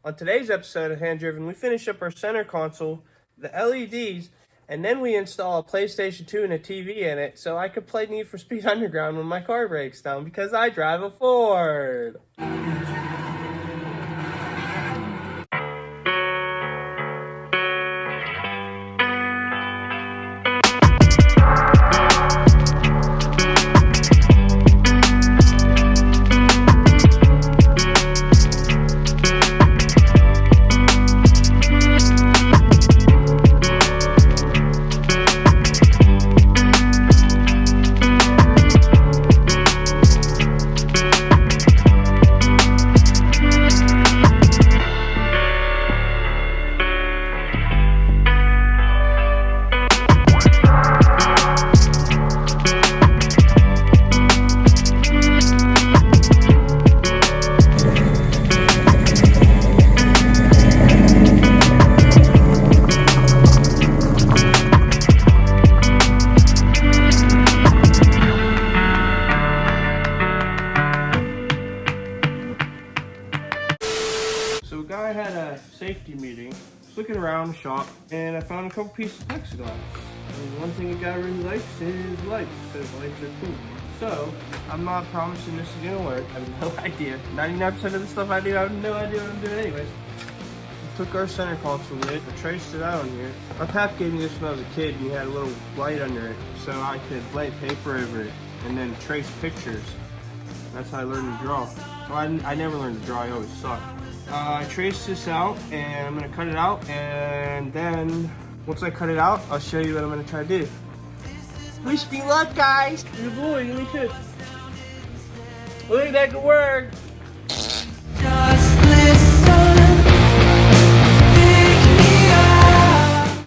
On today's episode of Hand Driven, we finish up our center console, the LEDs, and then we install a PlayStation 2 and a TV in it so I could play Need for Speed Underground when my car breaks down because I drive a Ford. So a guy had a safety meeting, was looking around the shop, and I found a couple pieces of plexiglass. And one thing a guy really likes is lights, because lights are cool. So, I'm not promising this is gonna work, I have no idea. 99% of the stuff I do, I have no idea what I'm doing anyways. We took our center console lid, I traced it out on here. My pap gave me this when I was a kid, and you had a little light under it, so I could lay paper over it, and then trace pictures. That's how I learned to draw. Well, I never learned to draw, I always sucked. I traced this out and I'm gonna cut it out, and then once I cut it out, I'll show you what I'm gonna try to do. Wish me luck, guys! Good boy, give me a kiss. Look at that, good work!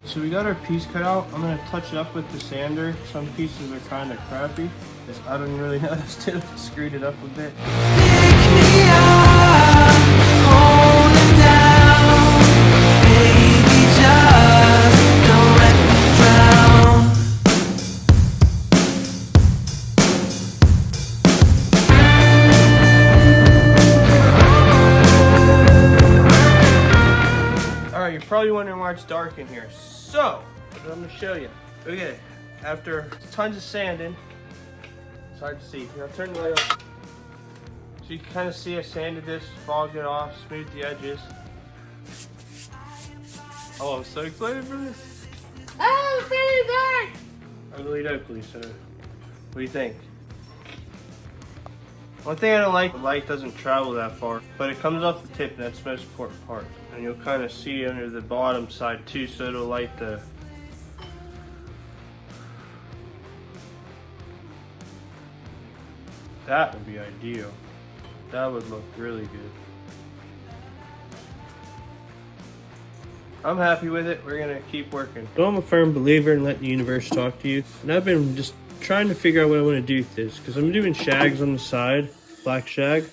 So we got our piece cut out. I'm gonna touch it up with the sander. Some pieces are kind of crappy. I don't really know how to do it. Screwed it up a bit. Alright, you're probably wondering why it's dark in here. So, I'm gonna show you. Okay, after tons of sanding, it's hard to see. Here, I'll turn the light up. So you can kind of see I sanded this, fogged it off, smoothed the edges. Oh, I'm so excited for this. Oh, it's very dark! I really Oakley, so what do you think? One thing I don't like, the light doesn't travel that far, but it comes off the tip, and that's the most important part. And you'll kind of see under the bottom side too, so it'll light the... That would be ideal. That would look really good. I'm happy with it. We're gonna keep working. So I'm a firm believer in letting the universe talk to you. And I've been just trying to figure out what I want to do with this, because I'm doing shags on the side, black shag,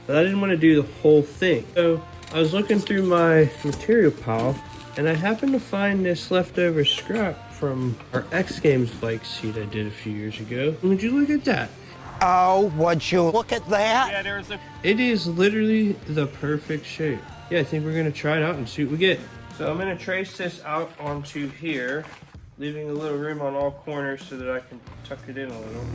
but I didn't want to do the whole thing. So I was looking through my material pile, and I happened to find this leftover scrap from our X Games bike seat I did a few years ago. And would you look at that? Oh, would you look at that? Yeah, there's a... It is literally the perfect shape. Yeah, I think we're gonna try it out and see what we get. So I'm gonna trace this out onto here, leaving a little room on all corners so that I can tuck it in a little.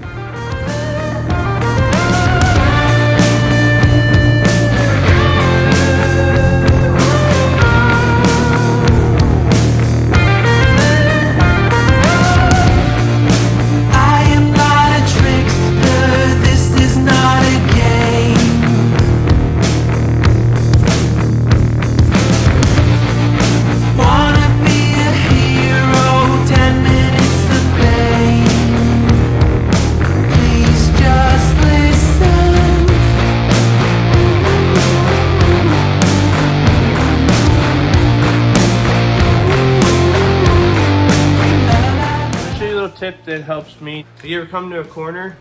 Tip that helps me. If you ever come to a corner,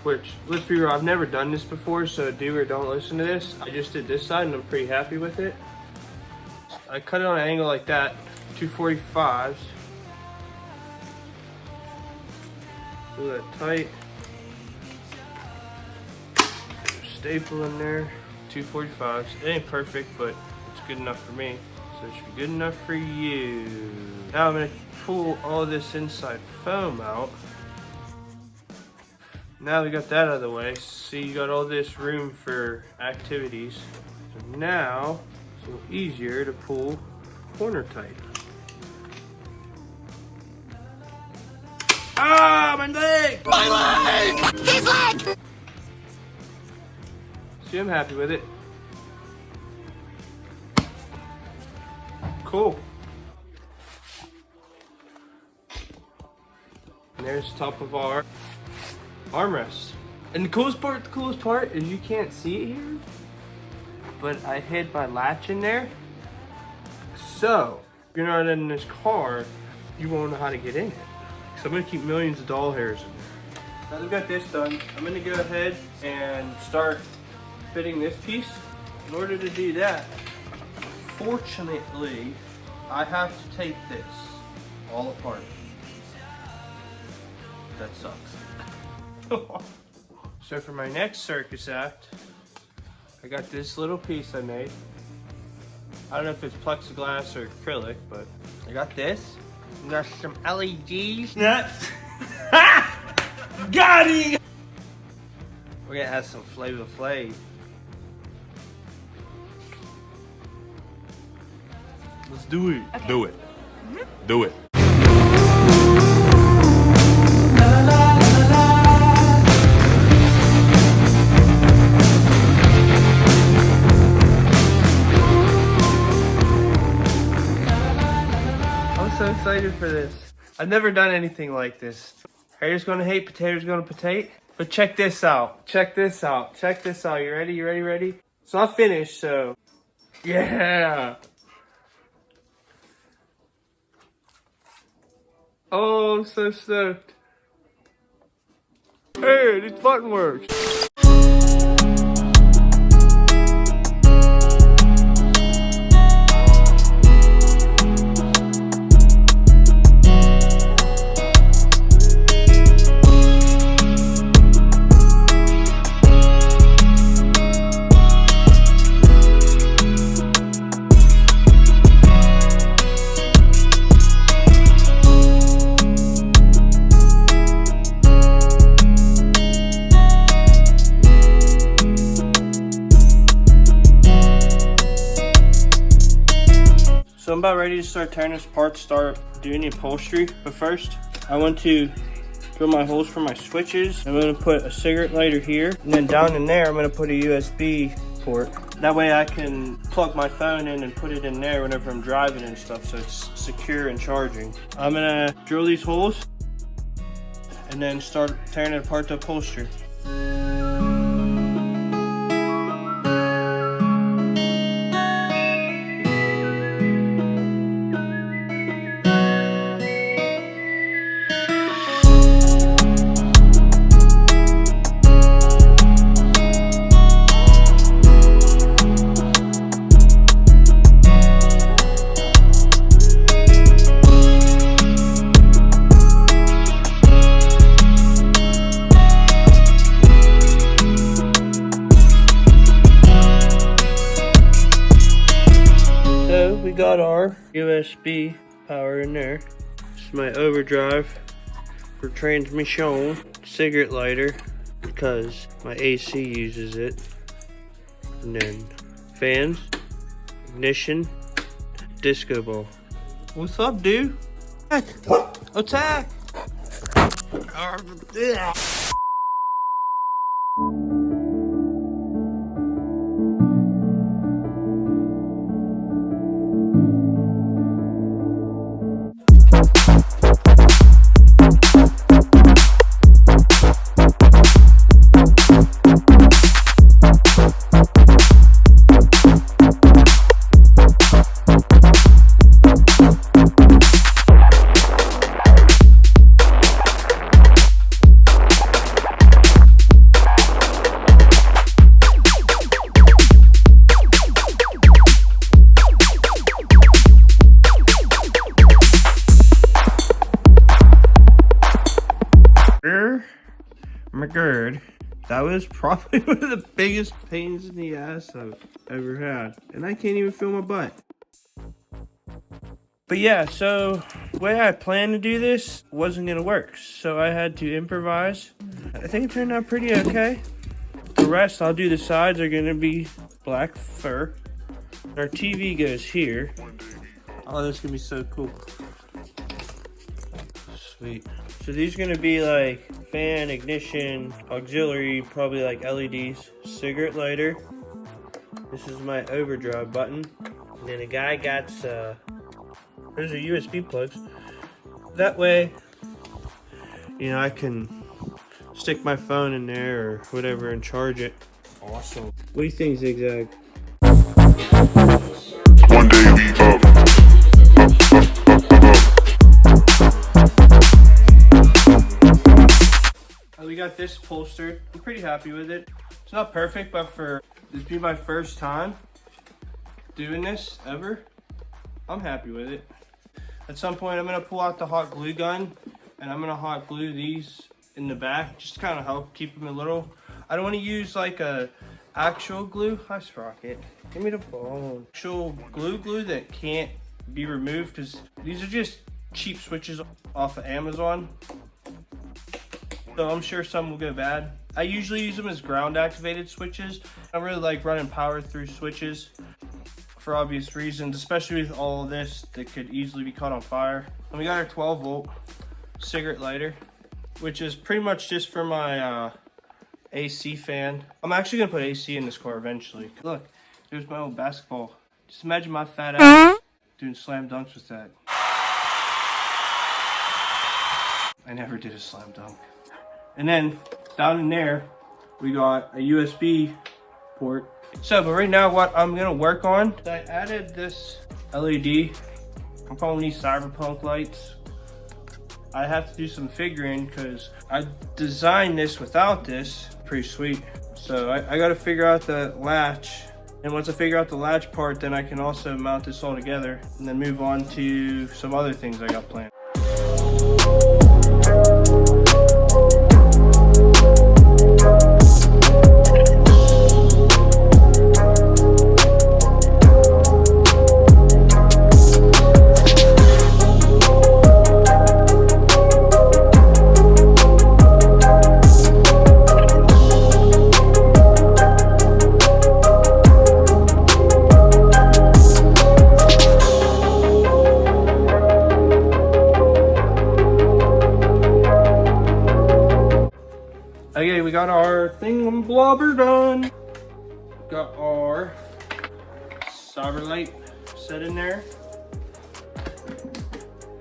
which, let's be real, I've never done this before, so do or don't listen to this. I just did this side and I'm pretty happy with it. I cut it on an angle like that, 245s. Do that tight. Staple in there. 245s. It ain't perfect, but it's good enough for me. So it should be good enough for you. Now I'm gonna pull all this inside foam out. Now we got that out of the way, see you got all this room for activities. So now it's a little easier to pull corner tight. Ah, my leg! My leg! His leg! See, I'm happy with it. Cool. And there's the top of our armrest. And the coolest part is you can't see it here, but I hid my latch in there. So, if you're not in this car, you won't know how to get in it. So I'm gonna keep millions of doll hairs in there. Now that I've got this done, I'm gonna go ahead and start fitting this piece. In order to do that, fortunately, I have to take this all apart. That sucks. So for my next circus act, I got this little piece I made. I don't know if it's plexiglass or acrylic, but I got this. I got some LEDs. Nuts. Got it! We're gonna have some Flavor Flav. Let's do it. Okay. Do it. Do it. I'm so excited for this. I've never done anything like this. Haters gonna hate, potatoes gonna potate. But check this out. Check this out. Check this out. You ready? You ready? Ready? So I finished, so yeah. Oh, I'm so stoked. Hey, this button works. So I'm about ready to start tearing this apart, start doing the upholstery. But first, I want to drill my holes for my switches. I'm gonna put a cigarette lighter here, and then down in there, I'm gonna put a USB port. That way I can plug my phone in and put it in there whenever I'm driving and stuff, so it's secure and charging. I'm gonna drill these holes, and then start tearing it apart to upholstery. We got our USB power in there. This is my overdrive for transmission. Cigarette lighter because my AC uses it. And then fans, ignition, disco ball. What's up, dude? Attack! My gird That was probably one of the biggest pains in the ass I've ever had. And I can't even feel my butt. But yeah, so the way I planned to do this wasn't gonna work. So I had to improvise. I think it turned out pretty okay. The rest, I'll do the sides are gonna be black fur. Our TV goes here. Oh, this is gonna be so cool. Sweet. So these are gonna be like fan, ignition, auxiliary, probably like LEDs, cigarette lighter. This is my overdrive button. And then a guy got, there's a USB plugs. That way, you know, I can stick my phone in there or whatever and charge it. Awesome. What do you think, Zigzag? One day we up. We got this holstered. I'm pretty happy with it. It's not perfect, but for this be my first time doing this ever, I'm happy with it. At some point, I'm gonna pull out the hot glue gun and I'm gonna hot glue these in the back, just to kind of help keep them a little. I don't want to use like a actual glue. Hi, Sprocket. Give me the phone. Actual glue that can't be removed, because these are just cheap switches off of Amazon. So I'm sure some will go bad. I usually use them as ground activated switches. I don't really like running power through switches for obvious reasons, especially with all of this that could easily be caught on fire. And we got our 12 volt cigarette lighter, which is pretty much just for my AC fan. I'm actually gonna put AC in this car eventually. Look, there's my old basketball. Just imagine my fat ass doing slam dunks with that. I never did a slam dunk. And then down in there, we got a USB port. So, but right now what I'm gonna work on, I added this LED. I'm calling these cyberpunk lights. I have to do some figuring because I designed this without this. Pretty sweet. So I gotta figure out the latch. And once I figure out the latch part, then I can also mount this all together and then move on to some other things I got planned. Okay, we got our thingamblobber done. Got our cyber light set in there.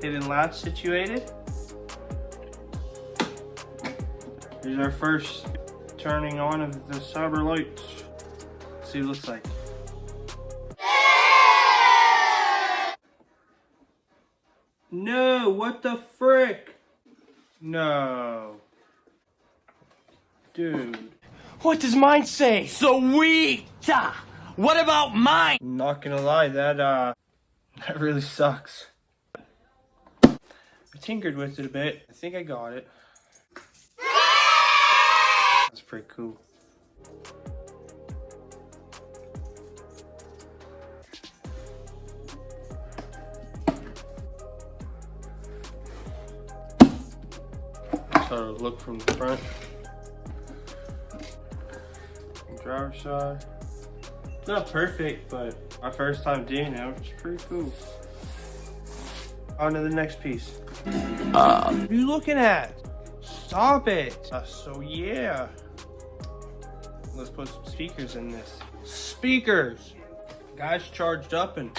Hidden latch situated. Here's our first turning on of the cyber light. Let's see what it looks like. No, what the frick? No. Dude. What does mine say? Sweet! What about mine? I'm not gonna lie, that really sucks. I tinkered with it a bit. I think I got it. That's pretty cool. That's how it look from the front. Driver's side. It's not perfect, but my first time doing it, which is pretty cool. On to the next piece. What are you looking at? Stop it. So yeah. Let's put some speakers in this. Speakers! Guys charged up and...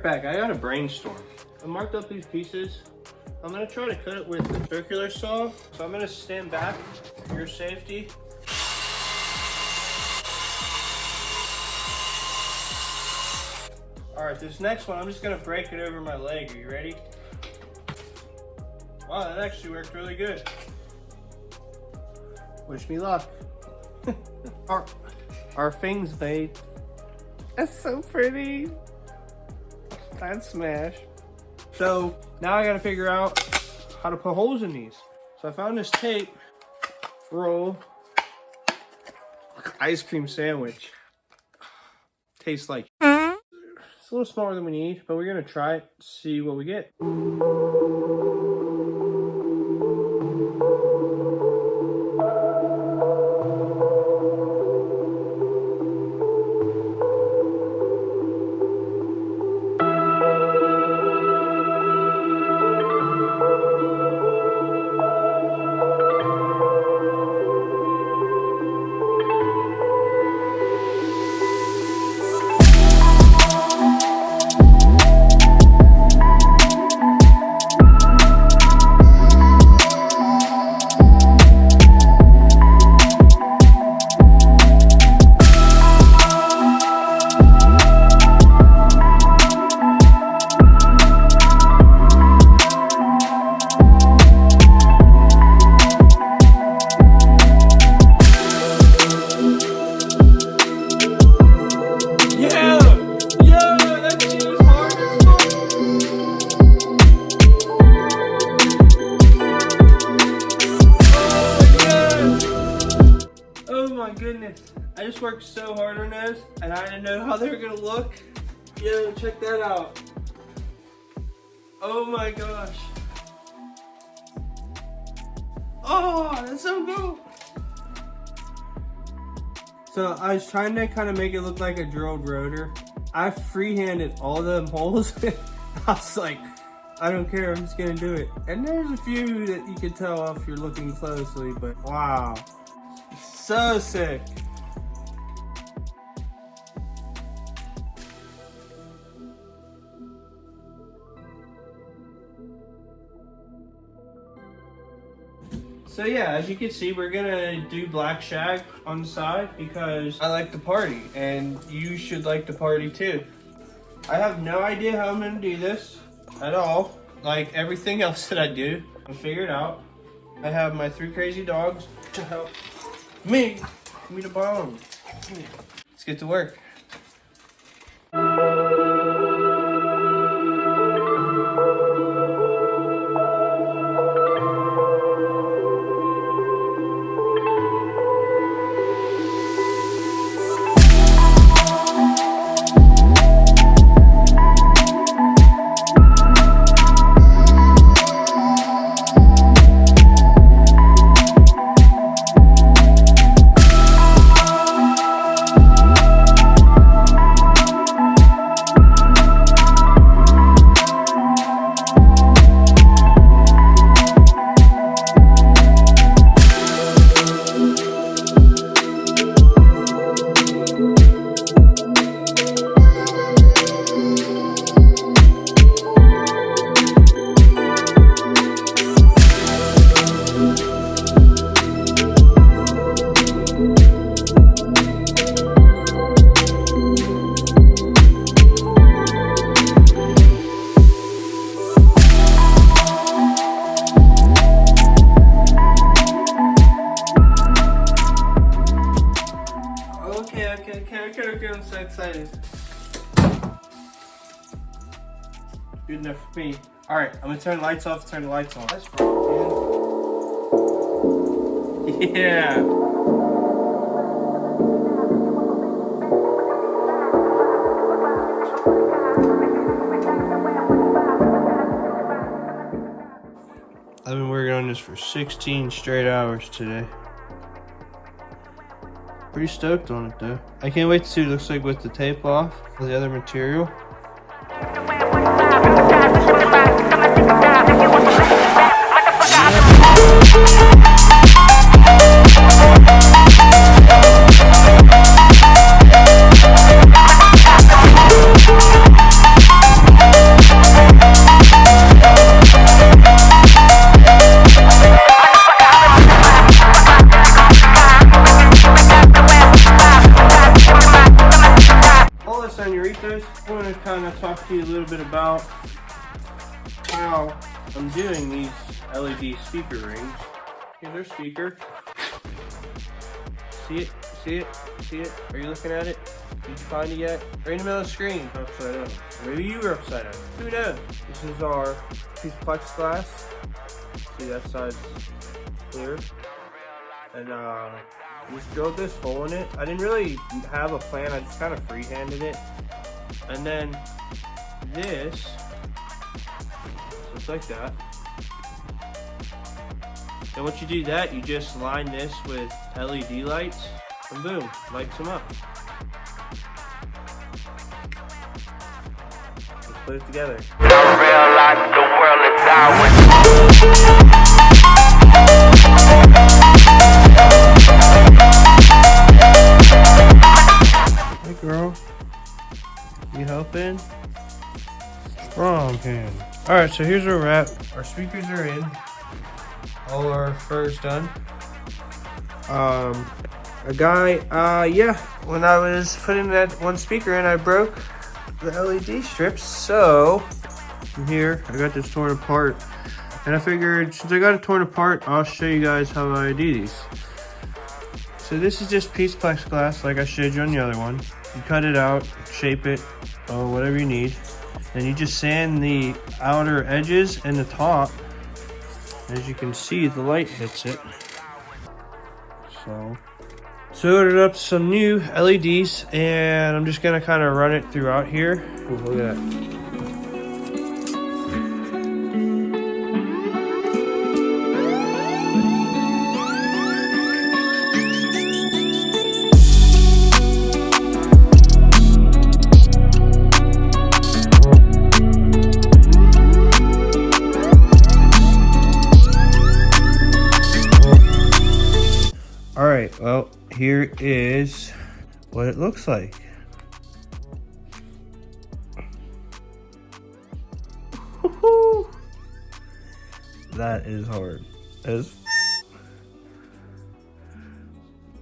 back. I got a brainstorm. I marked up these pieces. I'm gonna try to cut it with the circular saw. So I'm gonna stand back for your safety. All right, this next one, I'm just gonna break it over my leg. Are you ready? Wow, that actually worked really good. Wish me luck. Our things made. That's so pretty. That's smash. So now I gotta figure out how to put holes in these. So I found this tape roll. Ice cream sandwich. Tastes like. It's a little smaller than we need, but we're gonna try it, see what we get. I just worked so hard on those, and I didn't know how they were gonna look. Yo, check that out. Oh my gosh. Oh, that's so cool. So I was trying to kind of make it look like a drilled rotor. I freehanded all them holes. I was like, I don't care, I'm just gonna do it. And there's a few that you can tell if you're looking closely, but wow. So sick. So yeah, as you can see, we're gonna do black shag on the side because I like to party and you should like to party too. I have no idea how I'm gonna do this at all. Like everything else that I do, I'll figure it out. I have my 3 crazy dogs to help me. Give me the bone. Let's get to work. Okay, I'm so excited. Good enough for me. Alright, I'm gonna turn the lights off, turn the lights on. That's right, yeah. I've been working on this for 16 straight hours today. Pretty stoked on it though. I can't wait to see what it looks like with the tape off or the other material. I want to kind of talk to you a little bit about how I'm doing these LED speaker rings. Here's our speaker. See it? See it? See it? Are you looking at it? Did you find it yet? Right in the middle of the screen. Upside down. Maybe you were upside down. Who knows? This is our piece of plexiglass. See, that side's clear. And just drilled this hole in it. I didn't really have a plan. I just kind of freehanded it. And then this, looks like that. And once you do that, you just line this with LED lights, and boom, lights them up. Let's put it together. I realize the world is ours. Hey girl, you helping? Wrong hand. Alright, so here's where we're at. Our speakers are in. All our fur's done. Yeah, when I was putting that one speaker in, I broke the LED strips. So, from here, I got this torn apart. And I figured, since I got it torn apart, I'll show you guys how I do these. So this is just piece of plexiglass, like I showed you on the other one. You cut it out, shape it, whatever you need. Then you just sand the outer edges and the top. As you can see, the light hits it. So ordered up some new LEDs, and I'm just gonna kind of run it throughout here. Ooh, look at that. Alright, well, here is what it looks like. That is hard.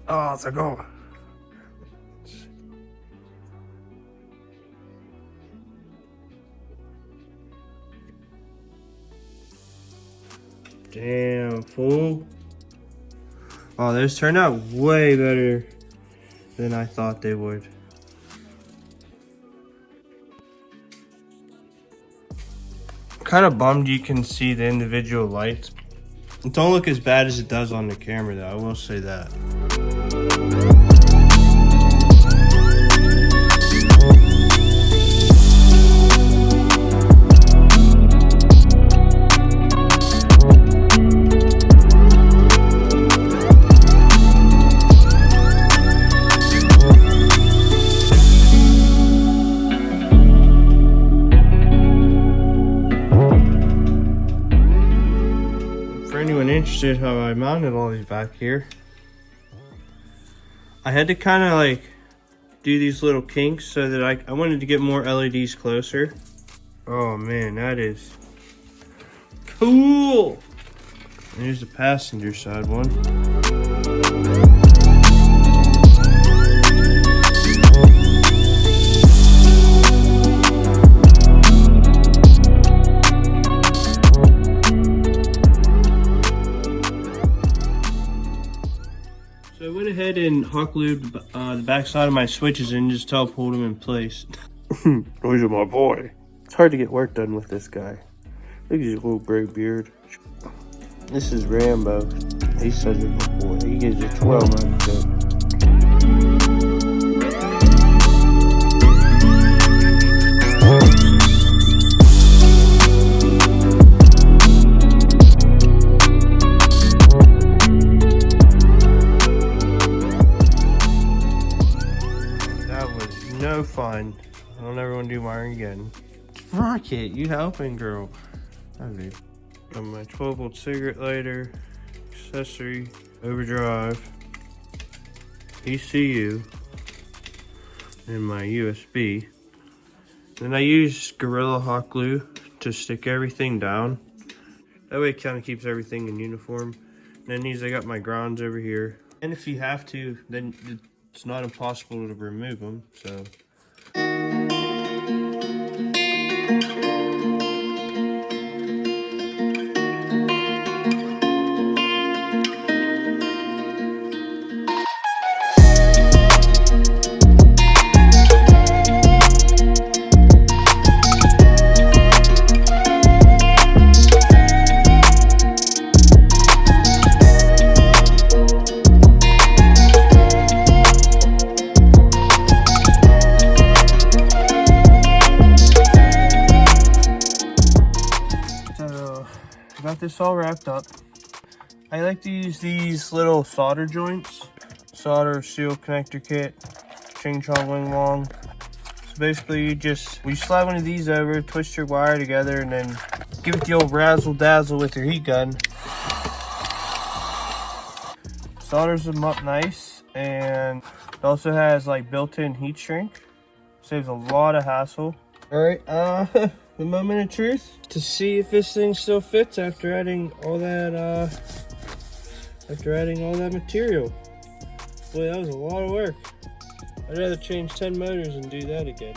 Oh, it's a go. Damn, fool. Oh, those turned out way better than I thought they would. Kind of bummed you can see the individual lights. It don't look as bad as it does on the camera though, I will say that. Interested how I mounted all these back here. I had to kind of like do these little kinks so that I wanted to get more LEDs closer. Oh man, that is cool. And here's the passenger side one. So I went ahead and hot glued the back side of my switches and just teleported them in place. Those are my boy. It's hard to get work done with this guy. Look at his little gray beard. This is Rambo. He's such a good boy. He gives you 12 out of 10. No fun. I don't ever want to do wiring again. Rocket, you helping, girl? I do. Got my 12-volt cigarette lighter, accessory, overdrive, ECU, and my USB. Then I use Gorilla Hot Glue to stick everything down. That way it kind of keeps everything in uniform. And then these, I got my grounds over here. And if you have to, then it's not impossible to remove them, so. this all wrapped up. I like to use these little solder joints. Solder seal connector kit. Ching chong wing long. So basically you slide one of these over, twist your wire together, and then give it the old razzle dazzle with your heat gun. Solders them up nice, and it also has like built-in heat shrink. Saves a lot of hassle. Alright, the moment of truth to see if this thing still fits after adding all that material. Boy, that was a lot of work. I'd rather change 10 motors and do that again.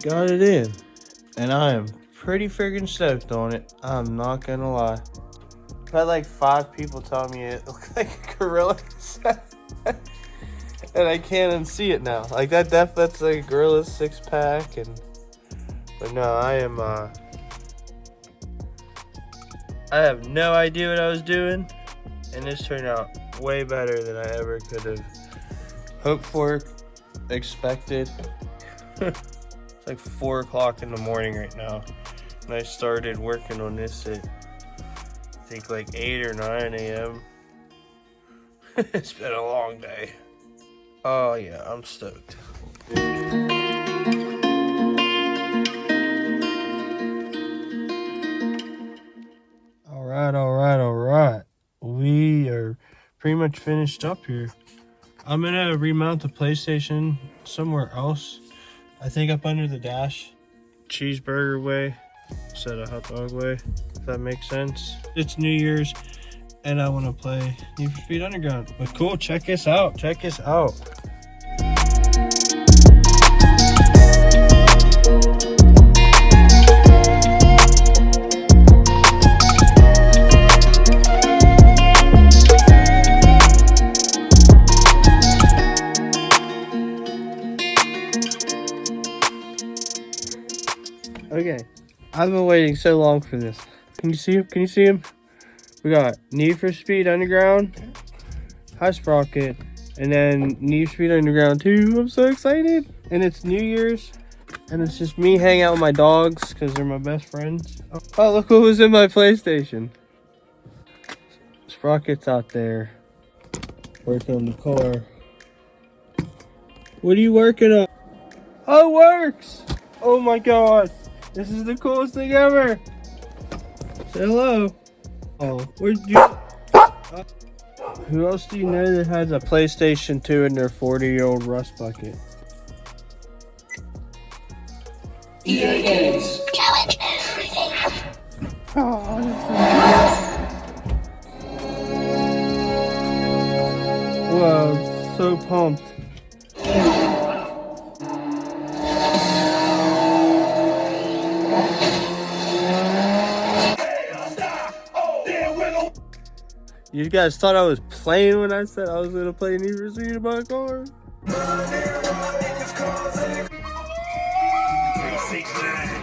Got it in, and I am pretty friggin' stoked on it. I'm not gonna lie. I've had like 5 people tell me it looked like a gorilla, and I can't unsee it now. Like that's like a gorilla 6-pack, but no, I have no idea what I was doing, and this turned out way better than I ever could have hoped for, expected. It's like 4 o'clock in the morning right now, and I started working on this at I think like 8 or 9 a.m. It's been a long day. Oh yeah, I'm stoked. All right. We are pretty much finished up here. I'm gonna remount the PlayStation somewhere else. I think up under the dash, cheeseburger way instead of hot dog way, if that makes sense. It's New Year's and I want to play Need for Speed Underground. But cool, check this out. Okay, I've been waiting so long for this. Can you see him? We got Need for Speed Underground, High Sprocket, and then Need for Speed Underground 2. I'm so excited. And it's New Year's, and it's just me hanging out with my dogs because they're my best friends. Oh, look what was in my PlayStation. Sprocket's out there working on the car. What are you working on? Oh, it works! Oh my god. This is the coolest thing ever. Say hello. Oh, where'd you... Who else do you know that has a PlayStation 2 in their 40-year-old rust bucket? EA Games. Challenge everything. Oh, whoa, so pumped. You guys thought I was playing when I said I was gonna play Need for Speed in my car? 369.